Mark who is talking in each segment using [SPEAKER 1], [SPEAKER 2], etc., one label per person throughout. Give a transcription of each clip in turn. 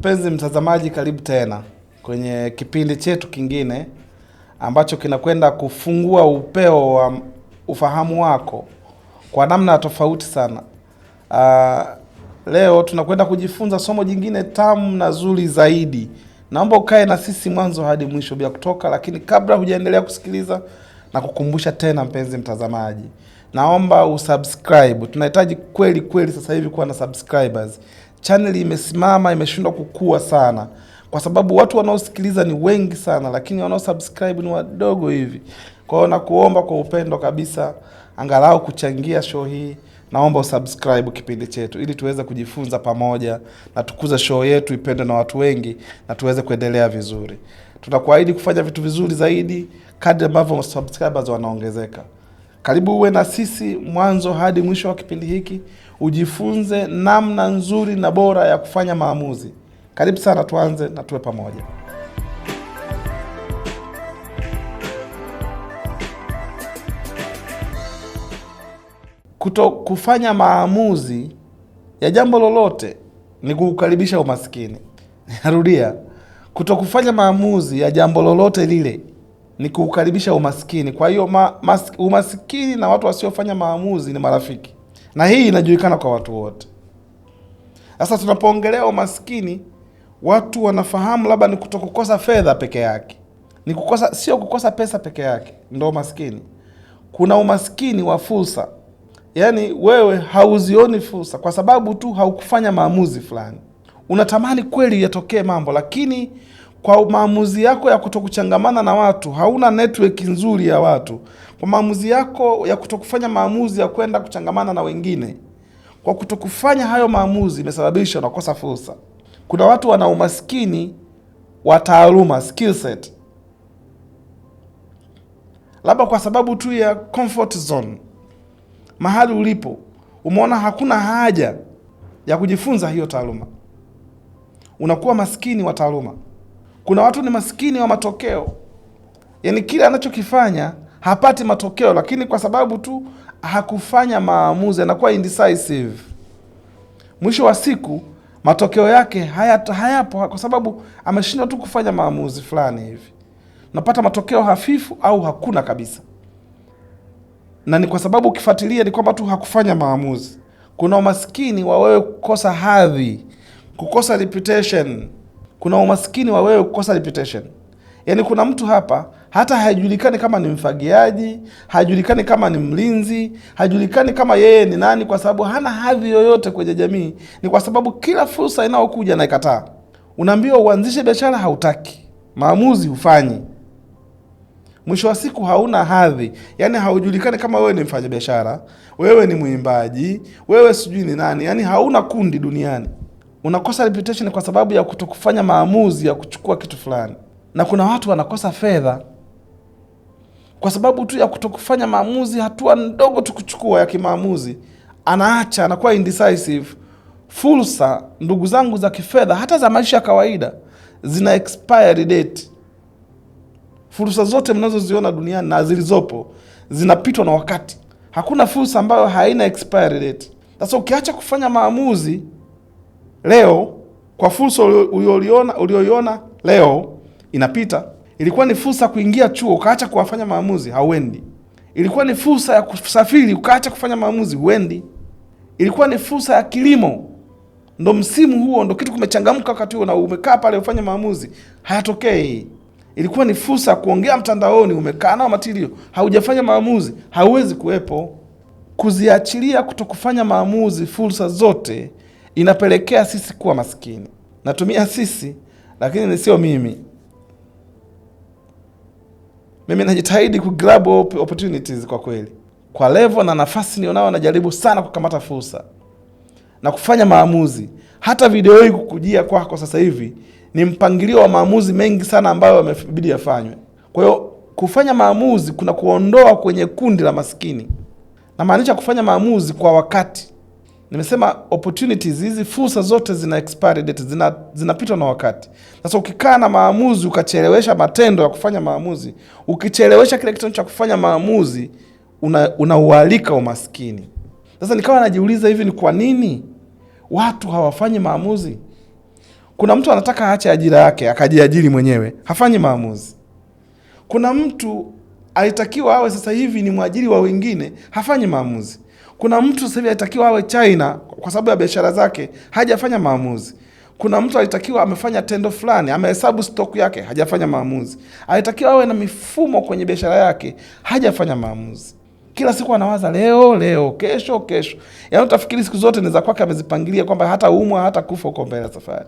[SPEAKER 1] Mpenzi mtazamaji, karibu tena kwenye kipindi chetu kingine ambacho kinakwenda kufungua upeo wa ufahamu wako kwa namna tofauti sana. Leo tunakwenda kujifunza somo jingine tamu na zuri zaidi. Naomba ukae na sisi mwanzo hadi mwisho bila kutoka, lakini kabla hujaendelea kusikiliza na kukumbusha tena mpenzi mtazamaji, naomba usubscribe. Tunahitaji kweli sasa hivi kuwa na subscribers. Channel imesimama, imeshindwa kukua sana kwa sababu watu wanaosikiliza ni wengi sana, lakini wanaosubscribe ni wadogo hivi. Kwa hiyo nakuomba kwa upendo kabisa, angalau kuchangia show hii. Naomba usubscribe kipindi chetu ili tuweze kujifunza pamoja na tukuze show yetu ipendwe na watu wengi na tuweze kuendelea vizuri. Tutakuahidi kufanya vitu vizuri zaidi kadri ambavyo subscribers wanaongezeka. Karibu uwe na sisi mwanzo hadi mwisho wa kipindi hiki, ujifunze namna nzuri na bora ya kufanya maamuzi. Karibu sana, tuanze na tuwe pamoja. Kufanya maamuzi ya jambo lolote ni kukaribisha umaskini. Narudia, kufanya maamuzi ya jambo lolote lile ni kukaribisha umaskini. Kwa hiyo umaskini na watu wasiofanya maamuzi ni marafiki, na hii inajulikana kwa watu wote. Sasa tunapoongelea umaskini, watu wanafahamu labda ni kutokukosa fedha peke yake, sio kukosa pesa peke yake ndio umaskini. Kuna umaskini wa fursa, yaani wewe hauzioni fursa kwa sababu tu haukufanya maamuzi fulani. Unatamani kweli yatokee mambo, lakini kwa maamuzi yako ya kutokuchangamana na watu, hauna network nzuri ya watu. Kwa maamuzi yako ya kutokufanya maamuzi ya kwenda kuchangamana na wengine, kwa kutokufanya hayo maamuzi imesababisha unakosa fursa. Kuna watu wana umaskini wa taaluma, skill set, labda kwa sababu tu ya comfort zone. Mahali ulipo umeona hakuna haja ya kujifunza hiyo taaluma, unakuwa maskini wa taaluma. Kuna watu ni maskini wa matokeo, yaani kile anachokifanya hapati matokeo, lakini kwa sababu tu hakufanya maamuzi anakuwa indecisive. Mwisho wa siku matokeo yake hayapo kwa sababu ameshindwa tu kufanya maamuzi fulani hivi. Unapata matokeo hafifu au hakuna kabisa, na ni kwa sababu ukifuatilia ni kwamba tu hakufanya maamuzi. Kuna umaskini wa wewe kukosa hadhi, kukosa reputation. Kuna umaskini wa wewe kukosa reputation. Yaani kuna mtu hapa hata hajulikani kama ni mfagiaji, hajulikani kama ni mlinzi, hajulikani kama yeye ni nani, kwa sababu hana hadhi yoyote kwenye jamii. Ni kwa sababu kila fursa inayokuja na ikataa. Unaambiwa uanzishe biashara, hautaki. Maamuzi hufanyi. Mwisho wa siku hauna hadhi. Yaani haujulikani kama wewe ni mfanyabiashara, wewe ni mwimbaji, wewe sijui ni nani. Yaani hauna kundi duniani. Unakosa reputation kwa sababu ya kutokufanya maamuzi ya kuchukua kitu fulani. Na kuna watu wanakosa fedha kwa sababu tu ya kutokufanya maamuzi, hatua ndogo tu kuchukua ya kimaamuzi, anaacha, anakuwa indecisive. Fursa, ndugu zangu, za kifedha hata za maisha ya kawaida zina expiry date. Fursa zote mnazoziona duniani na zilizopo zinapitwa na wakati. Hakuna fursa ambayo haina expiry date. Sasa ukiacha kufanya maamuzi leo kwa fursa ulioiona leo, inapita. Ilikuwa ni fursa kuingia chuo, ukaacha kufanya maamuzi, hauendi. Ilikuwa ni fursa ya kusafiri, ukaacha kufanya maamuzi, huendi. Ilikuwa ni fursa ya kilimo, ndo msimu huo, ndo kitu kumechangamka wakati huo, na umekaa pale ufanye maamuzi, hayatokei. Ilikuwa ni fursa ya kuongea mtandaoni, umekaa nao material, haujafanya maamuzi, hauwezi kuwepo. Kuziachilia kutokufanya maamuzi fursa zote inapelekea sisi kuwa maskini. Natumia sisi, lakini ni sio mimi. Mimi najitahidi kugrab opportunities kwa kweli. Kwa level na nafasi nionao, najaribu sana kukamata fursa na kufanya maamuzi. Hata video hii kukujia kwako sasa hivi ni mpangilio wa maamuzi mengi sana ambayo yamebidi yafanywe. Kwa hiyo kufanya maamuzi kuna kuondoa kwenye kundi la maskini. Na maanisha kufanya maamuzi kwa wakati. Nimesema opportunities hizi, fursa zote zina expiry date, zinapitwa na wakati. Sasa ukikaa na maamuzi ukachelewesha matendo ya kufanya maamuzi, ukichelewesha kile kitendo cha kufanya maamuzi, unaualika umaskini. Sasa nikawa najiuliza hivi, ni kwa nini watu hawafanyi maamuzi? Kuna mtu anataka aache ajira yake akajiajiri mwenyewe, hafanyi maamuzi. Kuna mtu alitakiwa awe sasa hivi ni mwajiri wa wengine, hafanyi maamuzi. Kuna mtu sasa hivi alitakiwa awe China kwa sababu ya biashara zake, hajafanya maamuzi. Kuna mtu alitakiwa amefanya tendo fulani, amehesabu stock yake, hajafanya maamuzi. Alitakiwa awe na mifumo kwenye biashara yake, hajafanya maamuzi. Kila siku anawaza leo, kesho. Yaani utafikiri siku zote ni za kwake amezipangilia kwamba hata umwa hata kufa uko mbele safari.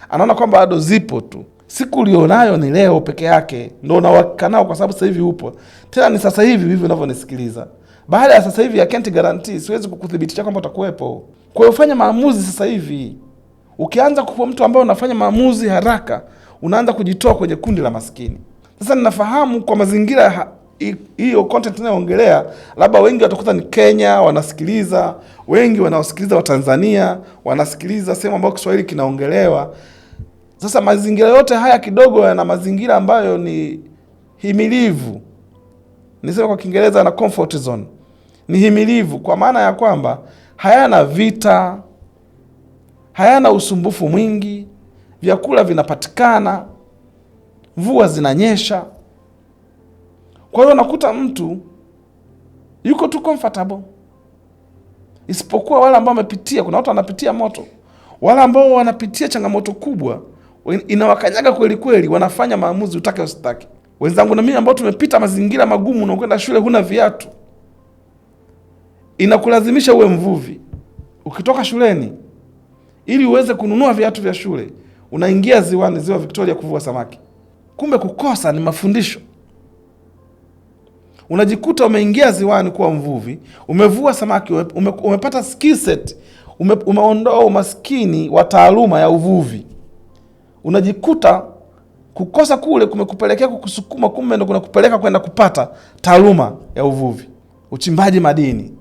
[SPEAKER 1] Anaona kwamba bado zipo tu. Siku ulionayo ni leo peke yake, ndio unawaka nao kwa sababu sasa hivi upo. Tena ni sasa hivi hivi unavyonisikiliza. Baada ya sasa hivi I can't guarantee, siwezi kukuthibitisha kwamba utakuwepo. Kwa hiyo fanya maamuzi sasa hivi. Ukianza kuwa mtu ambaye unafanya maamuzi haraka, unaanza kujitoa kwenye kundi la maskini. Sasa ninafahamu kwa mazingira hiyo content ninayoongelea, labda wengi watakuta ni Kenya wanasikiliza, wengi wanaosikiliza wa Tanzania wanasikiliza sehemu ambayo Kiswahili kinaongelewa. Sasa mazingira yote haya kidogo yana mazingira ambayo ni himilivu. Nisema kwa Kiingereza na comfort zone. Ni himilivu kwa maana ya kwamba hayana vita, hayana usumbufu mwingi, vyakula vinapatikana, mvua zinanyesha. Kwa hiyo nakuta mtu yuko tu comfortable. Isipokuwa wale ambao wamepitia, kuna watu wanapitia moto. Wale ambao wanapitia changamoto kubwa, inawakanyaga kweli kweli, wanafanya maamuzi utake usitake. Wenzangu na mimi ambao tumepita mazingira magumu, unakwenda shule huna viatu, inakulazimisha uwe mvuvi. Ukitoka shuleni ili uweze kununua viatu vya shule, unaingia ziwani, ziwa Victoria kuvua samaki. Kumbe kukosa ni mafundisho. Unajikuta umeingia ziwani kuwa mvuvi, umevua samaki, umepata skill set, umeondoa umaskini wa taaluma ya uvuvi. Unajikuta kukosa kule kumekupelekea kukusukuma, kumbe ndio kunakupeleka kwenda kupata taaluma ya uvuvi, uchimbaji madini,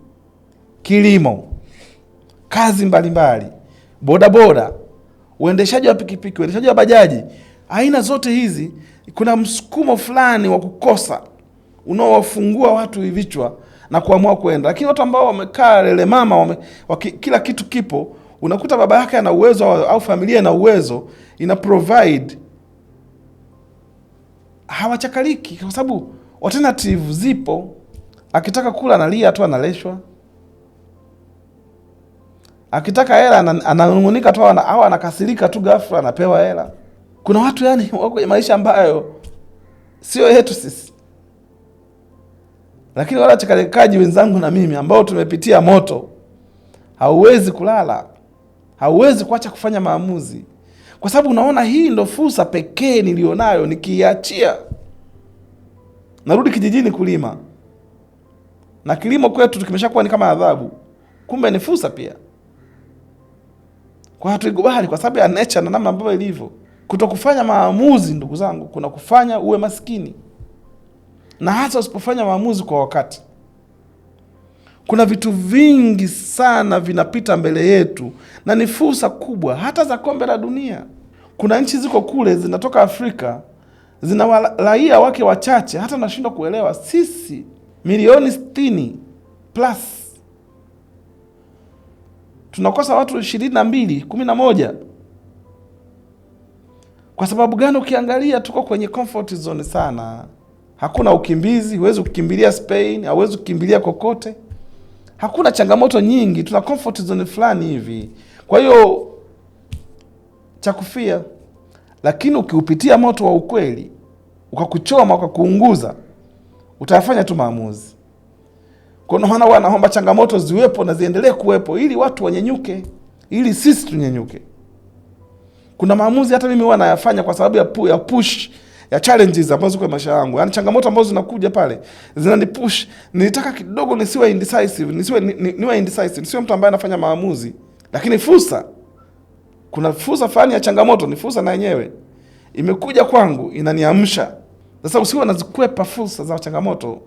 [SPEAKER 1] kilimo, kazi mbalimbali, bodaboda, uendeshaji wa pikipiki, uendeshaji wa bajaji. Aina zote hizi kuna msukumo fulani wa kukosa unaowafungua watu vichwa na kuamua kwenda. Lakini watu ambao wamekaa lele mama, kila kitu kipo, unakuta baba yake ana uwezo au familia ina uwezo, ina provide, hawachakaliki kwa sababu alternative zipo. Akitaka kula analia tu, analeshwa. Akitaka hela ananungunika tu, au anakasirika tu ghafla anapewa hela. Kuna watu yani wako kwenye maisha ambayo sio yetu sisi. Lakini wala chakalikaji wenzangu na mimi ambao tumepitia moto, hauwezi kulala, hauwezi kuacha kufanya maamuzi. Kwa sababu unaona hii ndo fursa pekee nilionayo, nikiachia narudi kijijini kulima. Na kilimo kwetu tukimeshakuwa ni kama adhabu, kumbe ni fursa pia. Kwa hatuikubali kwa sababu ya nature na namna ambavyo ilivyo. Kutokufanya maamuzi, ndugu zangu, kuna kufanya uwe maskini. Na hasa usipofanya maamuzi kwa wakati. Kuna vitu vingi sana vinapita mbele yetu na ni fursa kubwa, hata za kombe la dunia. Kuna nchi ziko kule zinatoka Afrika, zina raia wake wachache, hata nashindwa kuelewa. Sisi milioni 60 plus tunakosa watu 22, 11. Kwa sababu gani? Ukiangalia tuko kwenye comfort zone sana. Hakuna ukimbizi, huwezi kukimbilia Spain, hauwezi kukimbilia kokote. Hakuna changamoto nyingi, tuna comfort zone fulani hivi. Kwa hiyo cha kufia, lakini ukiupitia moto wa ukweli, ukakuchoma, ukakuunguza, utafanya tu maamuzi. Kwa maana wanaomba changamoto ziwepo na ziendelee kuwepo ili watu wanyenyuke, ili sisi tunyenyuke. Kuna maamuzi hata mimi huwa nayafanya kwa sababu ya push ya challenges ambazo kwa maisha yangu. Yaani changamoto ambazo zinakuja pale zinanipush. Nilitaka kidogo nisiwe indecisive, niwe indecisive, nisiwe mtu ambaye anafanya maamuzi. Lakini fursa, kuna fursa fulani ya changamoto, ni fursa na yenyewe imekuja kwangu, inaniamsha. Sasa usiwe unazikwepa fursa za changamoto.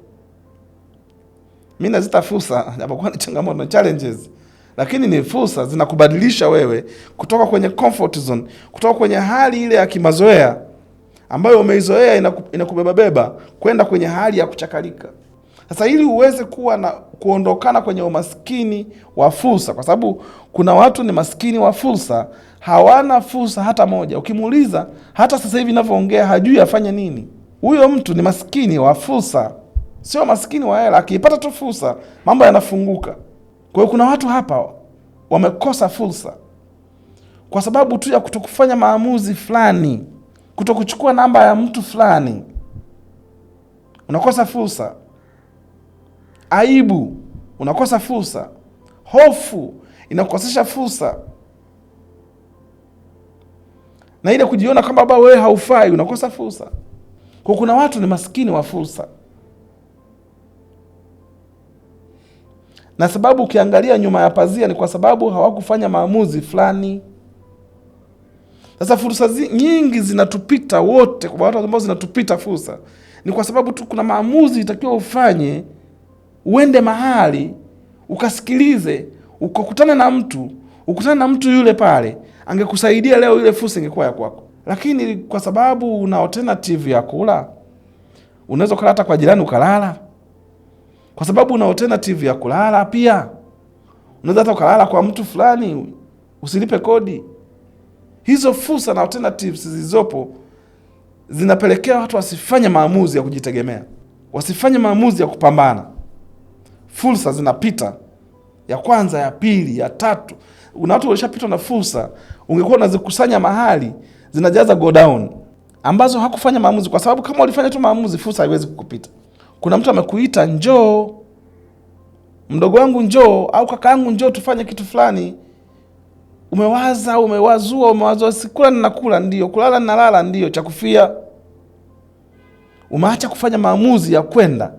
[SPEAKER 1] Mimi nazita fursa, japokuwa ni changamoto na challenges, lakini ni fursa, zinakubadilisha wewe kutoka kwenye comfort zone, kutoka kwenye hali ile ya kimazoea ambayo umeizoea inakubeba kwenda kwenye hali ya kuchakalika. Sasa ili uweze kuwa na kuondokana kwenye umaskini wa fursa, kwa sababu kuna watu ni maskini wa fursa, hawana fursa hata moja. Ukimuuliza hata sasa hivi ninavyoongea hajui afanye nini. Huyo mtu ni maskini wa fursa, sio maskini wa hela. Akipata tu fursa mambo yanafunguka. Kwa hiyo kuna watu hapa wamekosa fursa kwa sababu tu ya kutokufanya maamuzi fulani, kutokuchukua namba ya mtu fulani. Unakosa fursa. Aibu, unakosa fursa. Hofu inakukosesha fursa. Na ile kujiona kama baba wewe haufai, unakosa fursa. Kwa kuna watu ni maskini wa fursa. Na sababu ukiangalia nyuma ya pazia ni kwa sababu hawakufanya maamuzi fulani. Sasa fursa nyingi zinatupita wote, kwa watu ambao zinatupita fursa ni kwa sababu tu kuna maamuzi itakiwa ufanye, uende mahali, ukasikilize, ukakutana na mtu yule pale, angekusaidia leo ile fursa ingekuwa ya kwako. Lakini kwa sababu una alternative ya kula, unaweza kulala hata kwa jirani ukalala. Kwa sababu una alternative ya kulala pia, unaweza hata ukalala kwa mtu fulani usilipe kodi. Hizo fursa na alternatives zilizopo zinapelekea watu wasifanye maamuzi ya kujitegemea, wasifanye maamuzi ya kupambana. Fursa zinapita, ya kwanza, ya pili, ya tatu. Una watu walishapitwa na fursa, ungekuwa unazikusanya mahali, zinajaza go down, ambazo hakufanya maamuzi. Kwa sababu kama ulifanya tu maamuzi, fursa haiwezi kukupita. Kuna mtu amekuita, njoo mdogo wangu, njoo, au kaka yangu, njoo tufanye kitu fulani. Umewazua sikula ninakula ndio, kulala ninalala ndio, cha kufia. Umeacha kufanya maamuzi ya kwenda.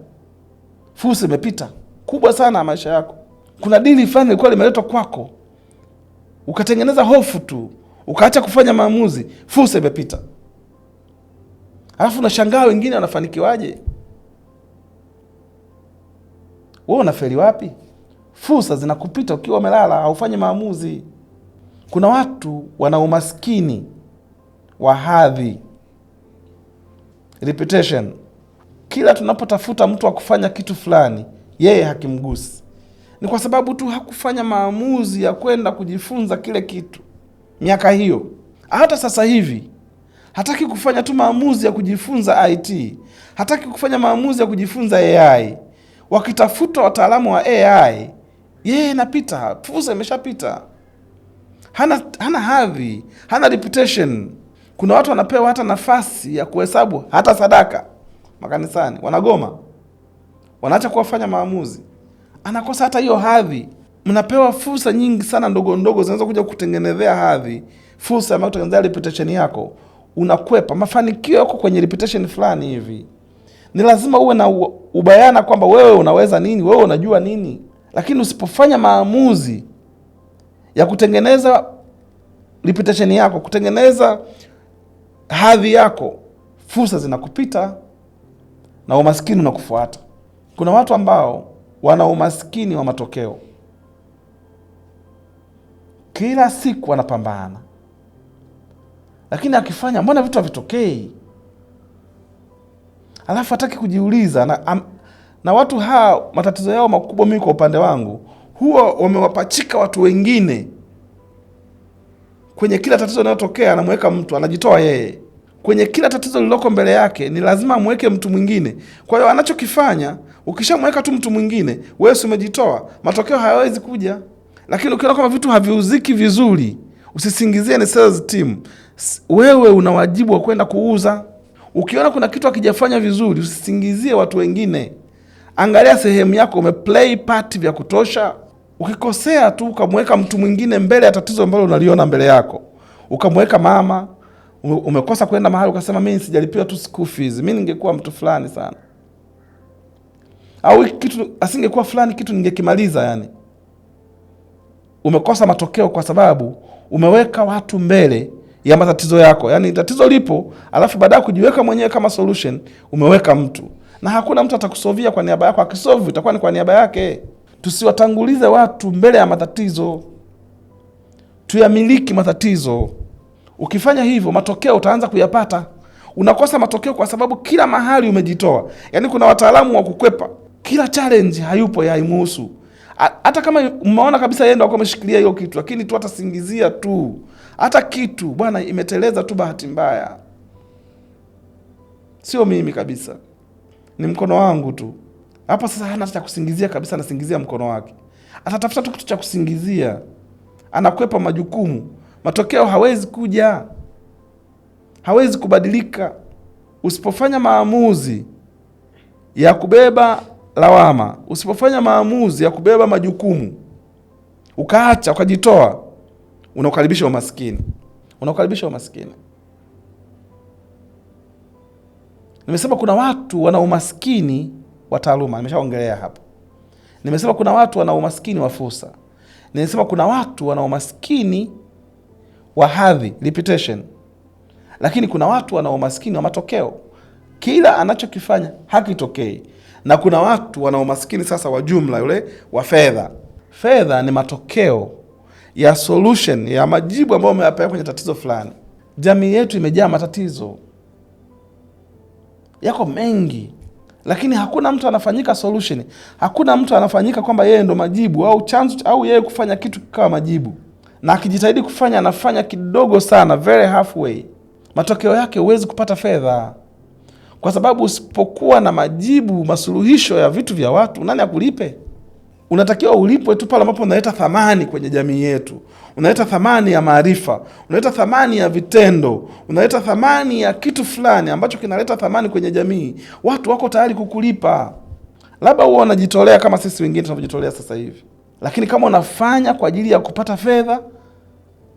[SPEAKER 1] Fursa imepita kubwa sana ya maisha yako. Kuna dili fulani ilikuwa limeletwa kwako, ukatengeneza hofu tu, ukaacha kufanya maamuzi, fursa imepita. Alafu unashangaa wengine wanafanikiwaje? Wewe unafeli wapi? Fursa zinakupita ukiwa umelala, haufanyi maamuzi. Kuna watu wana umaskini wa hadhi, reputation. Kila tunapotafuta mtu wa kufanya kitu fulani, yeye hakimgusi. Ni kwa sababu tu hakufanya maamuzi ya kwenda kujifunza kile kitu miaka hiyo. Hata sasa hivi hataki kufanya tu maamuzi ya kujifunza IT, hataki kufanya maamuzi ya kujifunza AI. Wakitafuta wataalamu wa AI, yeye inapita, fursa imeshapita. Hana hadhi, hana reputation. Kuna watu wanapewa hata nafasi ya kuhesabu hata sadaka makanisani, wanagoma, wanaacha kuwafanya maamuzi. Anakosa hata hiyo hadhi. Mnapewa fursa nyingi sana ndogo ndogo zinaweza kuja kutengenezea hadhi, fursa ya kutengenezea reputation yako. Unakwepa. Mafanikio yako kwenye reputation fulani hivi. Ni lazima uwe na ubayana kwamba wewe unaweza nini, wewe unajua nini. Lakini usipofanya maamuzi ya kutengeneza reputation yako, kutengeneza hadhi yako, fursa zinakupita na umaskini unakufuata. Kuna watu ambao wana umaskini wa matokeo. Kila siku wanapambana, lakini akifanya mbona vitu havitokei? Alafu hataki kujiuliza. Na watu hao matatizo yao makubwa, mimi kwa upande wangu, huwa wamewapachika watu wengine kwenye kila tatizo linalotokea. Anamweka mtu, anajitoa yeye kwenye kila tatizo lililoko mbele yake. Ni lazima amweke mtu mwingine. Kwa hiyo anachokifanya, ukishamweka tu mtu mwingine, wewe umejitoa, matokeo hayawezi kuja. Lakini ukiona kama vitu haviuziki vizuri, usisingizie ni sales team. Wewe una wajibu wa kwenda kuuza. Ukiona kuna kitu hakijafanya vizuri, usisingizie watu wengine. Angalia sehemu yako, umeplay part vya kutosha. Ukikosea tu ukamweka mtu mwingine mbele ya tatizo ambalo unaliona mbele yako, ukamweka mama, umekosa kwenda mahali ukasema mimi sijalipiwa tu school fees, mimi ningekuwa mtu fulani sana, au kitu asingekuwa fulani kitu ningekimaliza. Yani umekosa matokeo kwa sababu umeweka watu mbele ya matatizo yako. Yani tatizo lipo, alafu baadaye kujiweka mwenyewe kama solution umeweka mtu, na hakuna mtu atakusovia kwa niaba yako. Akisolve itakuwa ni kwa niaba yake. Tusiwatangulize watu mbele ya matatizo, tuyamiliki matatizo. Ukifanya hivyo, matokeo utaanza kuyapata. Unakosa matokeo kwa sababu kila mahali umejitoa. Yani kuna wataalamu wa kukwepa. Kila challenge hayupo ya imuhusu. Hata kama umeona kabisa yeye ndo alikuwa ameshikilia hiyo kitu, lakini tu atasingizia tu. Hata kitu bwana imeteleza tu, bahati mbaya. Sio mimi kabisa. Ni mkono wangu tu. Hapa sasa hana cha kusingizia kabisa, anasingizia mkono wake. Atatafuta tu kitu cha kusingizia. Anakwepa majukumu. Matokeo hawezi kuja. Hawezi kubadilika. Usipofanya maamuzi ya kubeba lawama, usipofanya maamuzi ya kubeba majukumu, ukaacha, ukajitoa, unakaribisha umaskini. Unakaribisha umaskini. Nimesema kuna watu wana umaskini wa taaluma, nimeshaongelea hapo. Nimesema kuna watu wana umaskini wa fursa. Nimesema kuna watu wana umaskini wa hadhi, reputation. Lakini kuna watu wana umaskini wa matokeo. Kila anachokifanya hakitokei. Na kuna watu wana umaskini sasa wa jumla, yule wa fedha. Fedha ni matokeo ya solution, ya majibu ambayo umeyapata kwenye tatizo fulani. Jamii yetu imejaa matatizo. Yako mengi, lakini hakuna mtu anafanyika solution. Hakuna mtu anafanyika kwamba yeye ndo majibu au chanzo au yeye kufanya kitu kama majibu. Na akijitahidi kufanya, anafanya kidogo sana, very halfway. Matokeo yake huwezi kupata fedha. Kwa sababu usipokuwa na majibu, masuluhisho ya vitu vya watu, nani akulipe? Unatakiwa ulipwe tu pale ambapo unaleta thamani kwenye jamii yetu. Unaleta thamani ya maarifa, unaleta thamani ya vitendo, unaleta thamani ya kitu fulani ambacho kinaleta thamani kwenye jamii. Watu wako tayari kukulipa. Labda huwa unajitolea kama sisi wengine tunavyojitolea sasa hivi. Lakini kama unafanya kwa ajili ya kupata fedha,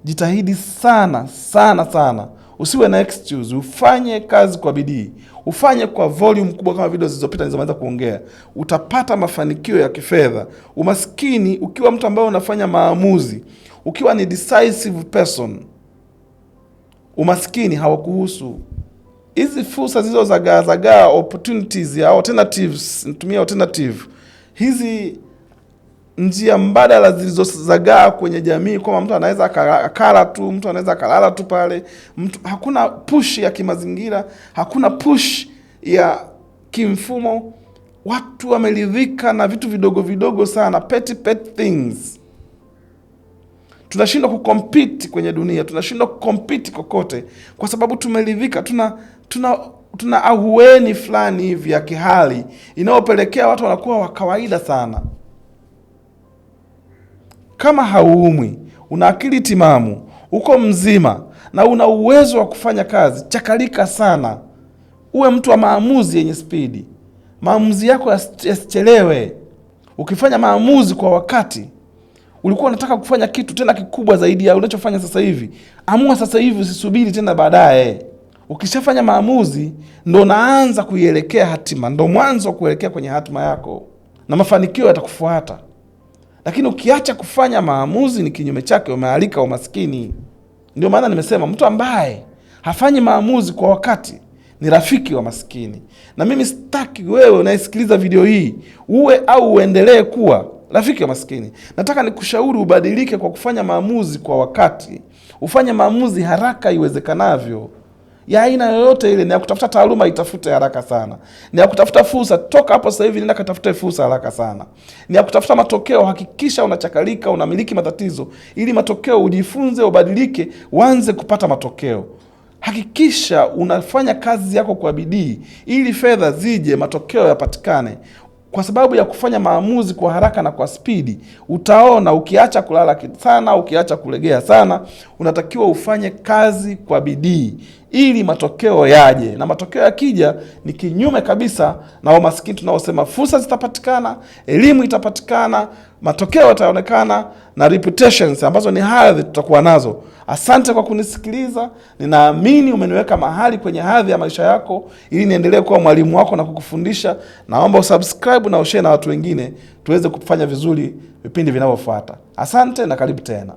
[SPEAKER 1] jitahidi sana sana sana. Usiwe na excuse, ufanye kazi kwa bidii. Ufanye kwa volume kubwa kama video zilizopita nilizomaliza kuongea. Utapata mafanikio ya kifedha. Umaskini ukiwa mtu ambaye unafanya maamuzi, ukiwa ni decisive person, umaskini hawakuhusu. Hizi fursa zizo zagaa opportunities ya alternatives, nitumia alternative. Hizi njia mbadala zilizozagaa kwenye jamii, kwa mtu anaweza akala tu, mtu anaweza akalala tu pale. Hakuna push ya kimazingira, hakuna push ya kimfumo. Watu wameridhika na vitu vidogo vidogo sana, petty things. Tunashindwa kucompete kwenye dunia, tunashindwa kucompete kokote kwa sababu tumeridhika. Tuna ahueni fulani hivi ya kihali inayopelekea watu wanakuwa wa kawaida sana. Kama hauumwi, una akili timamu, uko mzima na una uwezo wa kufanya kazi, chakalika sana. Uwe mtu wa maamuzi yenye spidi. Maamuzi yako yasichelewe. Ukifanya maamuzi kwa wakati, ulikuwa unataka kufanya kitu tena kikubwa zaidi ya unachofanya sasa hivi, amua sasa hivi, usisubiri tena baadaye. Ukishafanya maamuzi ndo unaanza kuielekea hatima, ndo mwanzo kuelekea kwenye hatima yako na mafanikio yatakufuata. Lakini ukiacha kufanya maamuzi, ni kinyume chake, umealika umaskini. Ndio maana nimesema mtu ambaye hafanyi maamuzi kwa wakati ni rafiki wa maskini. Na mimi sitaki wewe unayesikiliza video hii uwe au uendelee kuwa rafiki wa maskini. Nataka nikushauri ubadilike kwa kufanya maamuzi kwa wakati. Ufanye maamuzi haraka iwezekanavyo. Ya aina yoyote ile. Ni ya kutafuta taaluma, itafute haraka sana. Ni ya kutafuta fursa, toka hapo sasa hivi nenda katafute fursa haraka sana. Ni ya kutafuta matokeo, hakikisha unachakalika, unamiliki matatizo ili matokeo ujifunze, ubadilike, uanze kupata matokeo. Hakikisha unafanya kazi yako kwa bidii ili fedha zije, matokeo yapatikane. Kwa sababu ya kufanya maamuzi kwa haraka na kwa spidi, utaona ukiacha kulala sana, ukiacha kulegea sana. Unatakiwa ufanye kazi kwa bidii ili matokeo yaje. Na matokeo yakija ni kinyume kabisa na umaskini tunaosema. Fursa zitapatikana, elimu itapatikana, matokeo yataonekana na reputations ambazo ni hadhi tutakuwa nazo. Asante kwa kunisikiliza. Ninaamini umeniweka mahali kwenye hadhi ya maisha yako ili niendelee kuwa mwalimu wako na kukufundisha. Naomba usubscribe na ushare na watu wengine tuweze kufanya vizuri vipindi vinavyofuata. Asante na karibu tena.